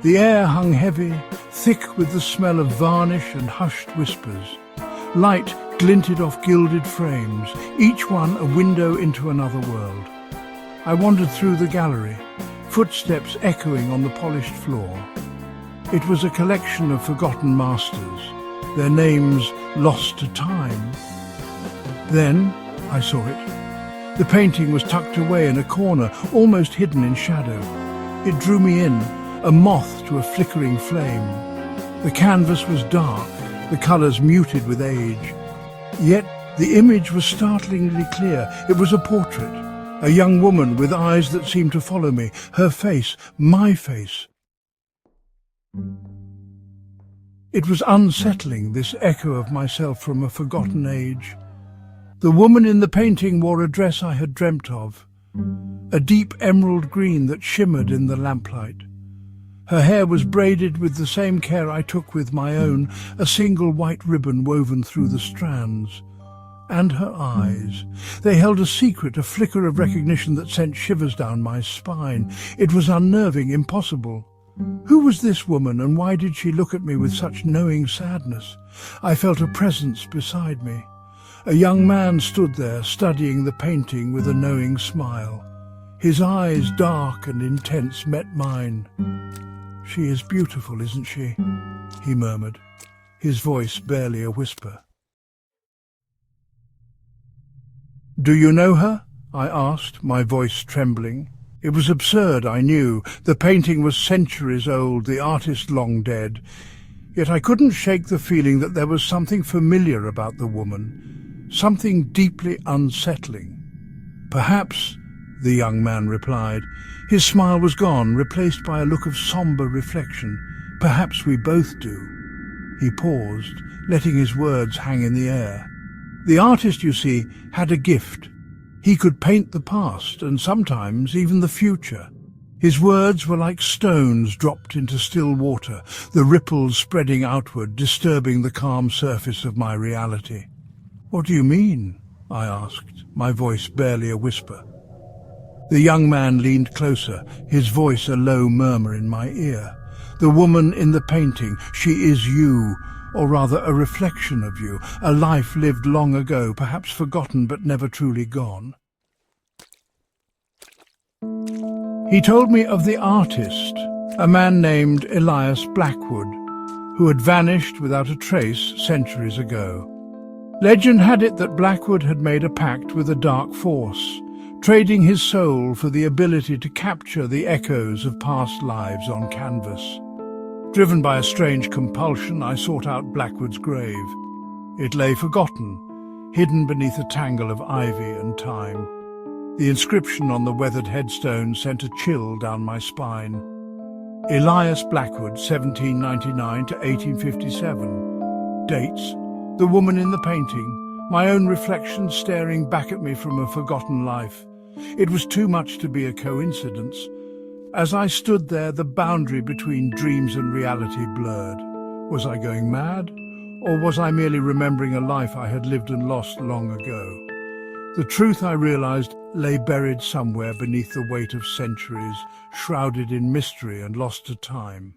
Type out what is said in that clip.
The air hung heavy, thick with the smell of varnish and hushed whispers. Light glinted off gilded frames, each one a window into another world. I wandered through the gallery, footsteps echoing on the polished floor. It was a collection of forgotten masters, their names lost to time. Then I saw it. The painting was tucked away in a corner, almost hidden in shadow. It drew me in, a moth to a flickering flame. The canvas was dark, the colours muted with age. Yet the image was startlingly clear. It was a portrait, a young woman with eyes that seemed to follow me, her face, my face. It was unsettling, this echo of myself from a forgotten age. The woman in the painting wore a dress I had dreamt of, a deep emerald green that shimmered in the lamplight. Her hair was braided with the same care I took with my own, a single white ribbon woven through the strands. And her eyes. They held a secret, a flicker of recognition that sent shivers down my spine. It was unnerving, impossible. Who was this woman, and why did she look at me with such knowing sadness? I felt a presence beside me. A young man stood there, studying the painting with a knowing smile. His eyes, dark and intense, met mine. "She is beautiful, isn't she?" he murmured, his voice barely a whisper. "Do you know her?" I asked, my voice trembling. It was absurd, I knew. The painting was centuries old, the artist long dead. Yet I couldn't shake the feeling that there was something familiar about the woman, something deeply unsettling. "Perhaps," the young man replied. His smile was gone, replaced by a look of sombre reflection. "Perhaps we both do." He paused, letting his words hang in the air. The artist, you see, had a gift. He could paint the past, and sometimes even the future. His words were like stones dropped into still water, the ripples spreading outward, disturbing the calm surface of my reality. "What do you mean?" I asked, my voice barely a whisper. The young man leaned closer, his voice a low murmur in my ear. "The woman in the painting, she is you, or rather a reflection of you, a life lived long ago, perhaps forgotten but never truly gone." He told me of the artist, a man named Elias Blackwood, who had vanished without a trace centuries ago. Legend had it that Blackwood had made a pact with a dark force, trading his soul for the ability to capture the echoes of past lives on canvas. Driven by a strange compulsion, I sought out Blackwood's grave. It lay forgotten, hidden beneath a tangle of ivy and thyme. The inscription on the weathered headstone sent a chill down my spine. Elias Blackwood, 1799 to 1857. Dates: the woman in the painting, my own reflection staring back at me from a forgotten life. It was too much to be a coincidence. As I stood there, the boundary between dreams and reality blurred. Was I going mad? Or was I merely remembering a life I had lived and lost long ago? The truth, I realized, lay buried somewhere beneath the weight of centuries, shrouded in mystery and lost to time.